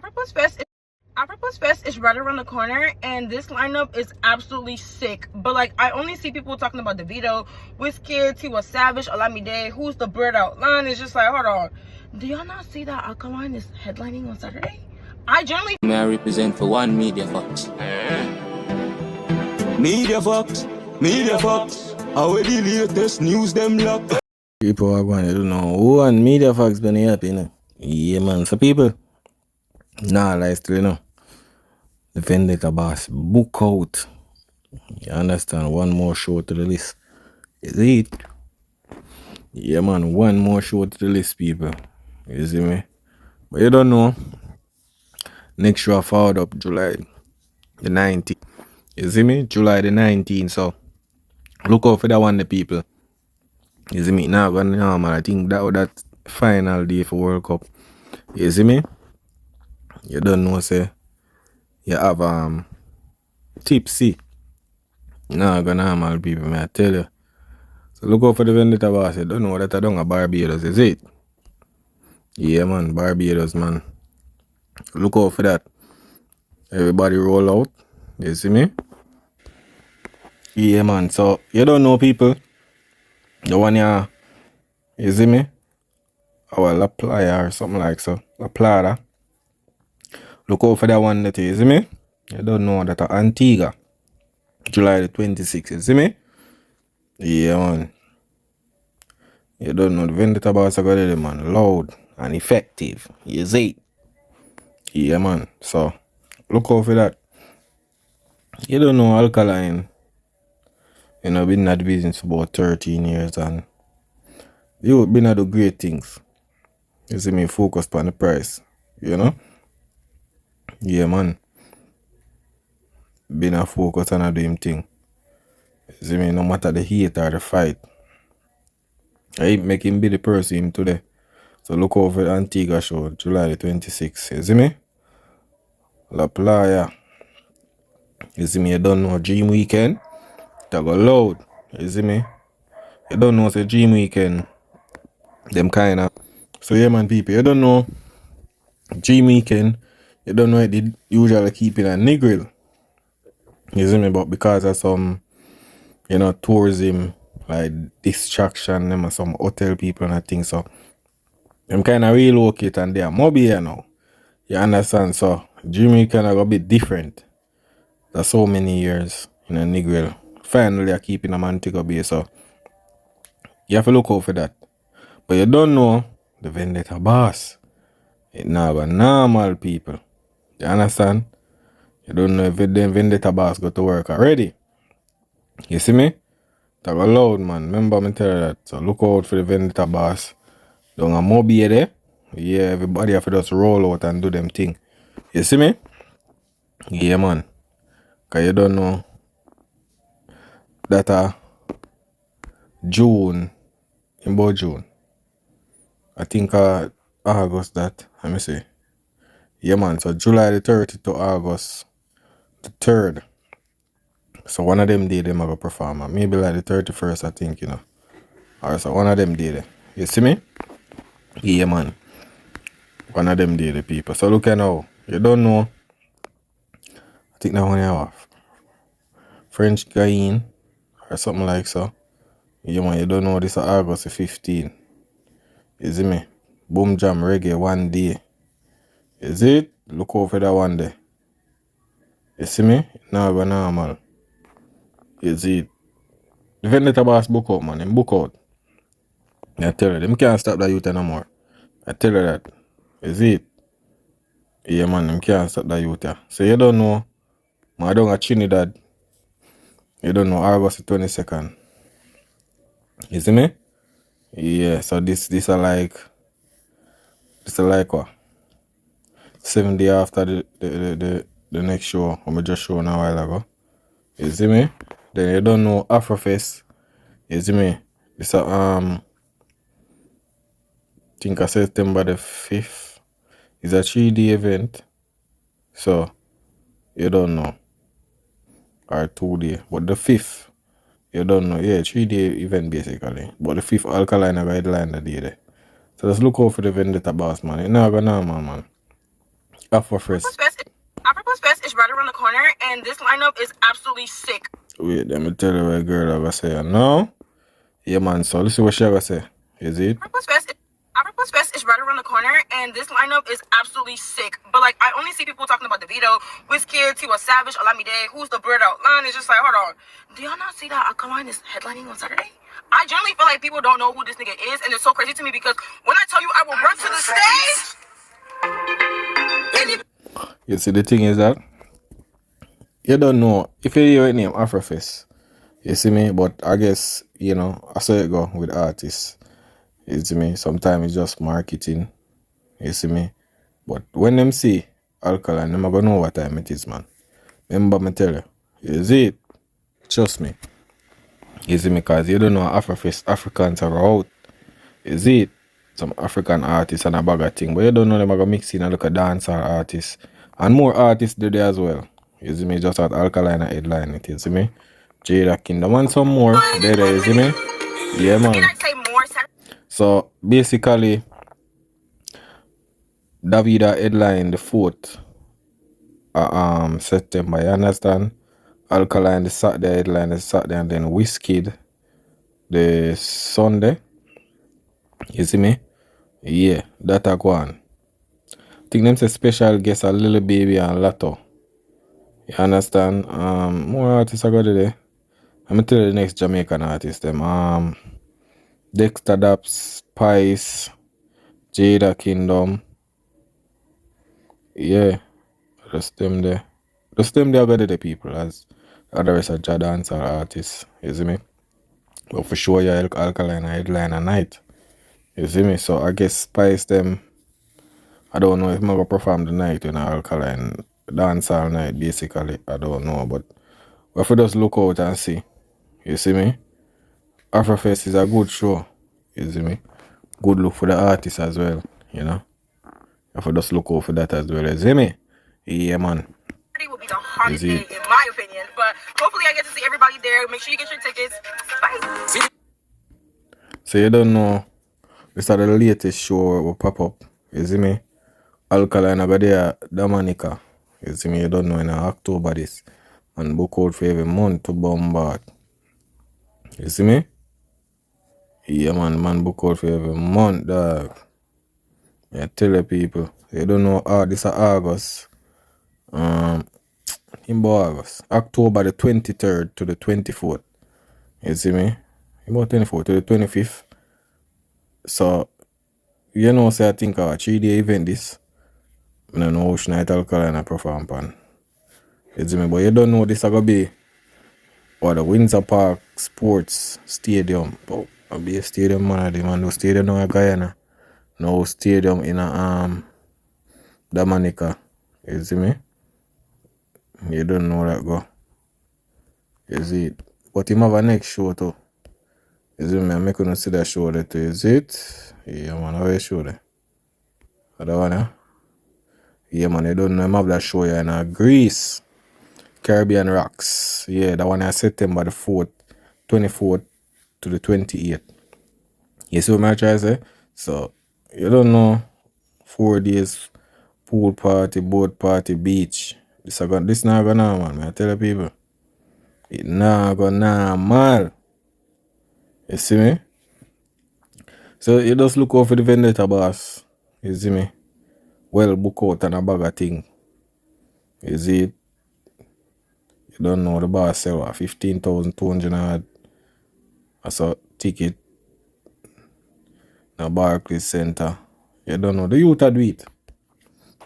Afro Fest is right around the corner, and this lineup is absolutely sick. But like, I only see people talking about DeVito, Wizkid, Tiwa Savage, Olamide, Who's the Bird Out. Line is just like, hold on, do y'all not see that Alkaline is headlining on Saturday? I generally may I represent for one Media Fox. Media Fox. How the latest news them lock. People are going to don't know who and Media Fox been happy, you know. Yeah, man. So people, nah, like still, you know. The Vendetta boss book out. You understand? One more show to the list. Is it? Yeah, man. One more show to the list, people. You see me? But you don't know. Next show I followed up July the 19th. You see me? July the 19th. So look out for that one, the people. You see me? Now, man, I think that final day for World Cup. You see me? You don't know, say. You have tipsy. Nah, gonna normal people, man, I tell you. So look out for the Vendetta boss. You don't know that I don't have Barbados, is it? Yeah, man, Barbados, man. Look out for that. Everybody roll out. You see me? Yeah, man. So you don't know, people. The one you see me? Our La Playa or something like so. La Plata. Look out for that one that you see me? You don't know that Antigua. July the 26th, you see me? Yeah, man. You don't know the Vendetta boss I got it, man. Loud and effective. You see? Yeah, man. So look out for that. You don't know Alkaline. You know, been in that business for about 13 years and you been at the great things. You see me focused on the price. You know? Yeah, man. Been a focus on a doing thing. You see me, no matter the hate or the fight. I ain't make him be the person today. So look over the Antigua show, July the 26th. You see me? La Playa. You see me, you don't know Dream Weekend. That go loud. You see me? You don't know, say Dream Weekend. Them kind of. So yeah, man, people, you don't know Dream Weekend. You don't know it did usually keep in a Negril. You see me? But because of some, you know, tourism, like distraction, them and some hotel people and I think so. Them kind of relocate and they are mobile here now. You understand? So Dream Weekend are a bit different. That's so many years in a Negril. Finally, I keep in a Montego Bay, so you have to look out for that. But you don't know the Vendetta boss. It now normal people. You understand? You don't know if the Vendetta boss got to work already. You see me? That go loud, man. Remember me tell you that. So look out for the Vendetta boss. Don't a mobile there. Yeah, everybody have to just roll out and do them thing. You see me? Yeah, man. Cause you don't know that June, in about June. I think August that, let me see. Yeah, man, so July the 30th to August the 3rd. So one of them days them have a performer. Maybe like the 31st, I think, you know. Or so one of them days. You see me? Yeah, man. One of them days, the people. So look at now. You don't know. I think that one you have French Guyane or something like so. Yeah, man, you don't know this is August the 15th. You see me? Boom Jam Reggae one day. Is it? Look out for that one day. You see me? Now go normal. Is it? The Vendetta boss book out, man. Them book out. I tell you, them can't stop that youth no more. I tell you that. Is it? Yeah, man, them can't stop that youth. Yeah. So you don't know. I don't at Trinidad. You don't know August the 22nd. You see me? Yeah, so this are like what? 7 days after the next show I just showing a while ago. You see me? Then you don't know Afro Fest. You see me? It's a think I September the 5th. It's a 3-day event. So you don't know. Or 2-day. But the 5th, you don't know. Yeah, 3-day event basically. But the 5th Alkaline are headline the day there. So just look out for the Vendetta boss, man. It's not gonna normal, man. Afro Fest. Afro Fest is right around the corner, and this lineup is absolutely sick. Wait, let me tell you what girl I was saying. No? Yeah, man, so let's see what she gonna say. Is it? Afro Fest is right around the corner, and this lineup is absolutely sick. But like, I only see people talking about the Vito, Wizkid, Tiwa Savage, Olamide, who's the bird out line. It's just like, hold on, do y'all not see that Alkaline is headlining on Saturday? I generally feel like people don't know who this nigga is, and it's so crazy to me because when I tell you I will run to the stage. You see, the thing is that you don't know if you hear it name Afro Fest. You see me? But I guess, you know, I saw it go with artists. You see me? Sometimes it's just marketing. You see me? But when them see Alkaline, them gonna know what time it is, man. Remember me tell you. You see it? Trust me. You see me? Because you don't know Afro Fest, Africans are out. You see it? Some African artists and a bag of thing. But you don't know them are gonna mix in and look at dancehall artists. And more artists do there as well. You see me? Just at Alkaline and headline it. You see me? Jamaican, and some more. There, you see me? Yeah, man. So basically, Davida headline the 4th September. You understand? Alkaline the Saturday headline the Saturday, and then Wizkid the Sunday. You see me? Yeah, that a go on. Think them say special guest a Little Baby and Lato. You understand? More artists I got today. I'm gonna tell you the next Jamaican artist them. Dexter Daps, Spice, Jada Kingdom. Yeah, just them there. Just them there got the people as other rest of Jadance or artists. You see me? But for sure, yeah, Alkaline headline a night. You see me? So I guess Spice them. I don't know if I'm gonna perform the night in Alkaline dance all night. Basically, I don't know, but if we just look out and see. You see me? Afro Fest is a good show. You see me? Good look for the artists as well, you know? If I just look out for that as well, you see me? Yeah, man. It will be the hardest day, in my opinion, but hopefully I get to see everybody there. Make sure you get your tickets. Bye. So you don't know, this is the latest show will pop up. You see me? Alkaline, I got there, Dominica. You see me? You don't know in October this. And book out for every month to bombard. You see me? Yeah, man, book out for every month, dog. I tell the people, you don't know, this is August. In August. October the 23rd to the 24th. You see me? About 24th to the 25th. So, you know, say I think a 3-day event this. I don't know which night Alkaline I perform pan. You see me? But you don't know this is going to be or the Windsor Park Sports Stadium. But I'll be a stadium man. The man no stadium now in Guyana. No stadium in Dominica. You see me? You don't know that go. You see it? But him have a next show too. You see me? I'm making you see that show there too. You see it? Yeah, man. How you show there? That one, yeah? Yeah, man. You don't know him have that show here in Greece. Caribbean Rocks. Yeah, that one is September the 4th, 24th to the 28th. You see what I'm trying to say? So, you don't know 4 days pool party, boat party, beach. This not gonna man. I tell the people. It not gonna man. You see me? So you just look out for the vendetta boss. You see me? Well book out and a bag of thing. You see it? You don't know the boss sell what 15,200 as a ticket. The Barclays Center. You don't know. The youth do it.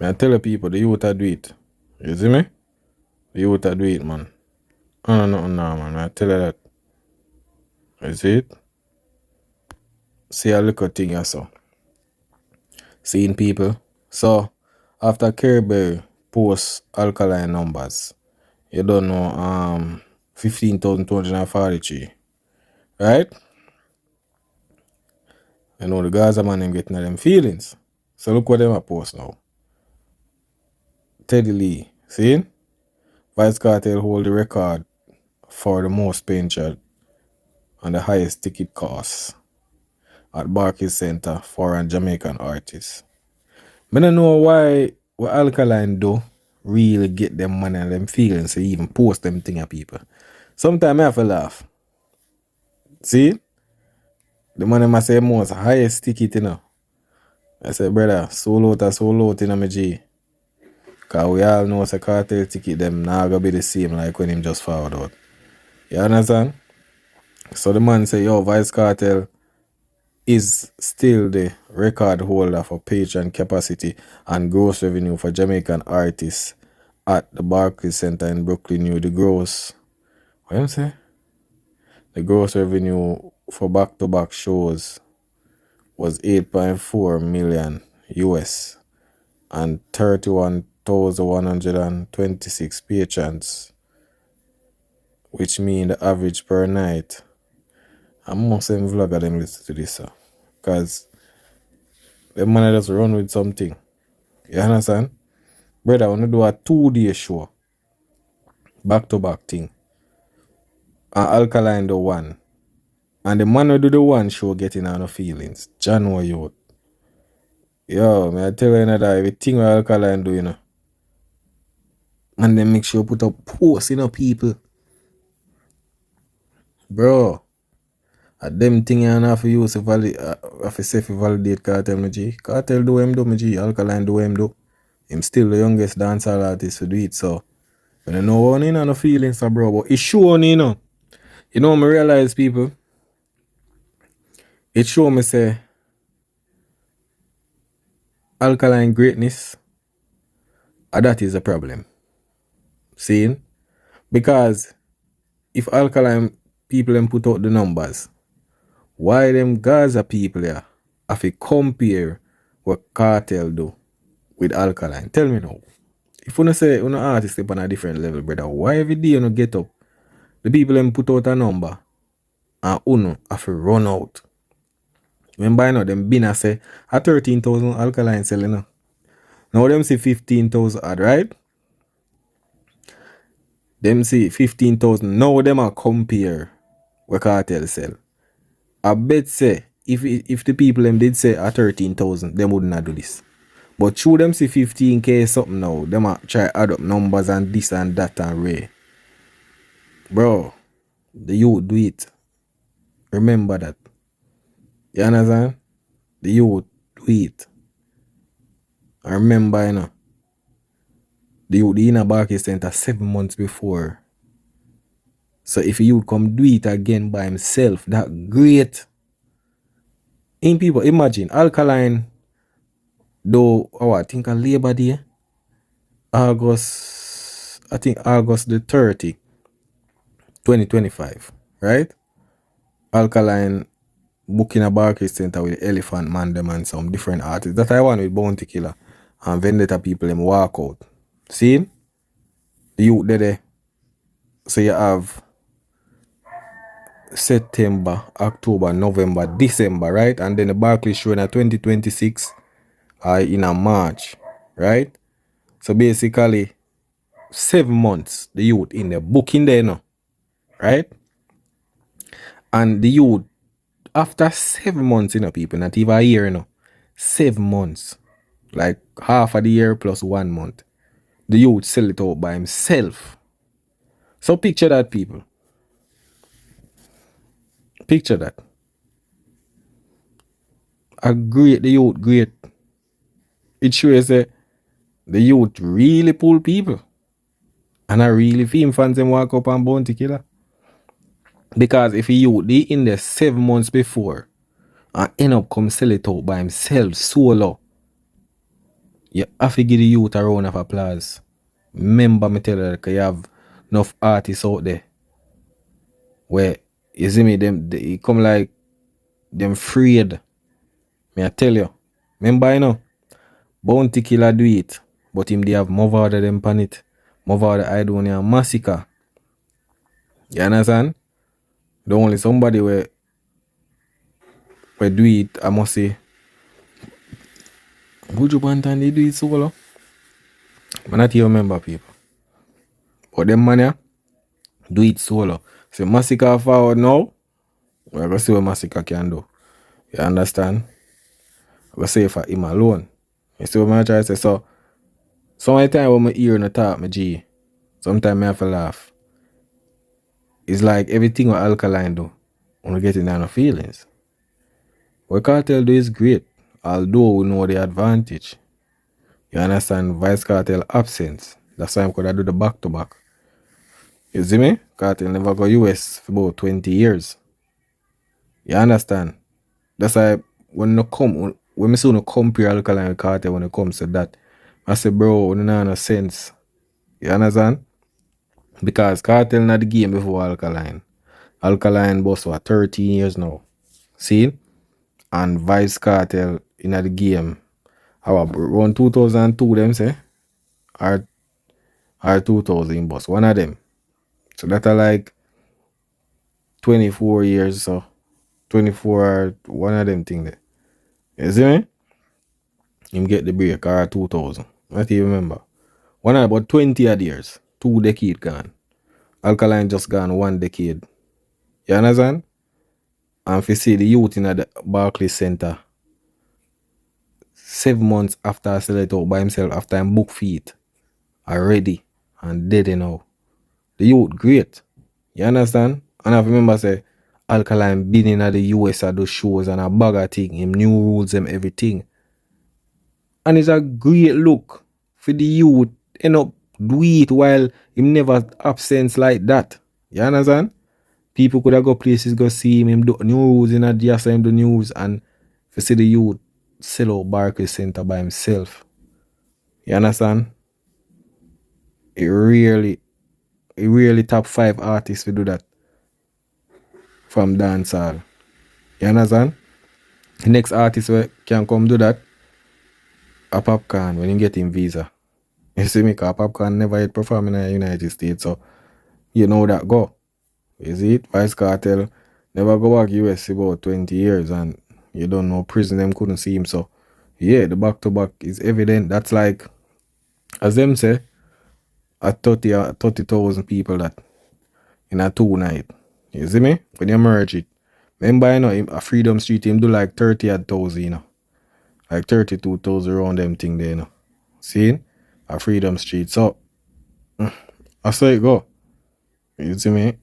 I tell the people the youth do it. You see me? The youth do it, man. No, man. I tell you that. You see it? See a little thing I saw. Seeing people. So, after Caribbean post Alkaline numbers, you don't know 15,243. Right? You know the Gaza man them getting them feelings. So look what them a post now. Teddy Lee, see? Vice Cartel hold the record for the most paying child and the highest ticket costs at Barclays Center for a Jamaican artist. I don't know why what Alkaline do really get them money and them feelings to even post them thing at people. Sometimes I have to laugh. See? The money must say most highest ticket, you know. I say, brother, solo out in my G. Cause we all know the cartel ticket them not gonna be the same like when him just forward out. You understand? So the man say, yo, Vice Cartel is still the record holder for patron capacity and gross revenue for Jamaican artists at the Barclays Center in Brooklyn, New. The gross revenue for back-to-back shows was 8.4 million US and 31,126 patrons, which mean the average per night. I'm most of them vlogger them listen to this, sir. Because them man just run with something. You understand? Brother, I want to do a 2-day show. Back-to-back thing. And Alkaline do one. And the man who do the one show getting on no feelings. January youth. Yo, I tell you that everything what Alkaline do, you know. And then make sure put up posts, you know, people. Bro. Them thing you have to use to validate Cartel, my G. Cartel do him do, my G. Alkaline do him do. Him still the youngest dancehall artist to do it, so. I don't know one in no feelings, bro, but it's shown, you know. You know, I realize, people, it show me say Alkaline greatness, and that is a problem. Seeing? Because if Alkaline people them put out the numbers, why them Gaza people here have to compare what Cartel do with Alkaline? Tell me now. If you say you artist up on a different level, brother, why every day you get up? The people them put out a number and you have to run out. Remember, you know, them been say a 13,000 Alkaline selling. Now them see 15,000 ad, right? Them see 15,000. Now them are compare what Cartel sell. I bet say if the people them did say a 13,000, them would not do this. But through them see 15k something now, them are try add up numbers and this and that and Ray. Bro, the youth do it. Remember that. You understand? The youth do it. I remember, you know, the youth in a Barclays Center 7 months before. So if you come do it again by himself, that great. In people, imagine Alkaline, though, I think a Labor Day, August the 30th, 2025, right? Alkaline booking a Barclays Center with Elephant Man them and some different artists. That I want with Bounty Killer and Vendetta people them walk out. See? The youth there. So you have September, October, November, December, right? And then the Barclays show in a 2026 in a March, right? So basically 7 months the youth in the booking there now, right? And the youth after 7 months, you know, people, not even a year, you know, 7 months, like half of the year plus 1 month, the youth sell it out by himself. So picture that, people. Picture that. A great, the youth great. It shows that the youth really pull people. And I really feel fans them walk up and Bounty Killer. Because if you they in there 7 months before and end up come sell it out by himself solo, you have to give the youth a round of applause. Remember me tell you that you have enough artists out there where you see me they come like them afraid. Me I tell you. Remember, you know, Bounty Killer do it, but him they have more of them pan it. More of the Idonia Massacre. You understand? The only somebody where do it, I must say, Buju Bantan they do it solo. I not even remember, people. But them man yeah, do it solo. So Massacre forward now, we're going to see what Massacre can do. You understand? We're going to say for him alone. You see what I try to say? So Some of the time when I hear in the talk, my G, sometimes I have to laugh. It's like everything what Alkaline do, when I get in no feelings. What Cartel do is great, although we know the advantage. You understand? Vice Cartel absence. That's why I could do the back to back. You see me? Cartel never go US for about 20 years. You understand? That's why when me see no compare Alkaline with Cartel when it comes to that, I say, bro, it no sense. You understand? Because Cartel not the game before Alkaline. Alkaline boss for 13 years now. See? And Vice Cartel in the game. Around 2002 them say? Or 2000 boss. One of them. So that are like 24 years so. 24 or one of them thing there. You see me? Him get the break or 2000. I don't even remember. One about 20 odd years. 2 decades gone. Alkaline just gone 1 decade. You understand? And if you see the youth in the Barclays Center 7 months after I sell it out by himself after I'm book feet already and dead now. The youth great. You understand? And I remember say Alkaline been in the US at those shows and a bag of thing, him new rules and everything. And it's a great look for the youth end up do it while him never absence like that. You understand? People could have go places go see him do news in a just him do news and for see the youth sell out Barclays Center by himself. You understand? It really top 5 artists to do that from dancehall. You understand? The next artist can come do that a Popcorn when he get him visa. You see me? Because Popcorn never yet perform in the United States, so you know that go. You see it? Vice Cartel never go back US about 20 years and you don't know prison them couldn't see him, so yeah, the back to back is evident. That's like, as them say, at 30,000 people that in a 2 night. You see me? When you merge it. Remember, you know, a Freedom Street, him do like 30,000, you know. Like 32,000 around them thing there, you know. See? A Freedom Street. So, I say it go. You see me?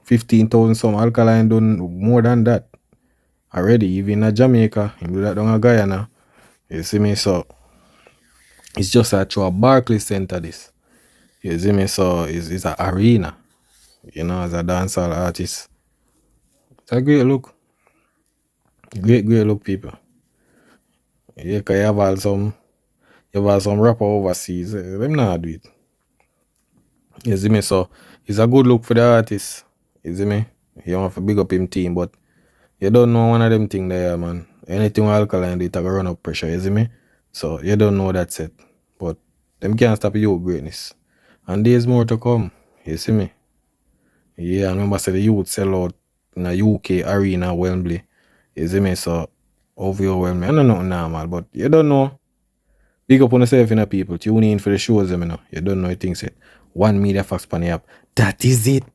15,000 some. Alkaline done more than that. Already, even in Jamaica, him do that down a Guyana. You see me? So, it's just a Barclays Center this. You see me? So, it's an arena. You know, as a dancehall artist. It's a great look. Great look, people. Yeah, cause you have some rapper overseas. Them not do it. You see me? So it's a good look for the artist. You see me? You want to big up him team, but you don't know one of them thing there, man. Anything with Alkaline do it run up pressure, you see me? So you don't know that's it. But them can't stop your greatness. And there's more to come. You see me? Yeah, I remember say the youth sell out in a UK arena Wembley. You see me? So overwhelming. I don't know normal, but you don't know. Big up on yourself, people. Tune in for the shows, you know. You don't know things. 1 Media Fox Pan app. That is it.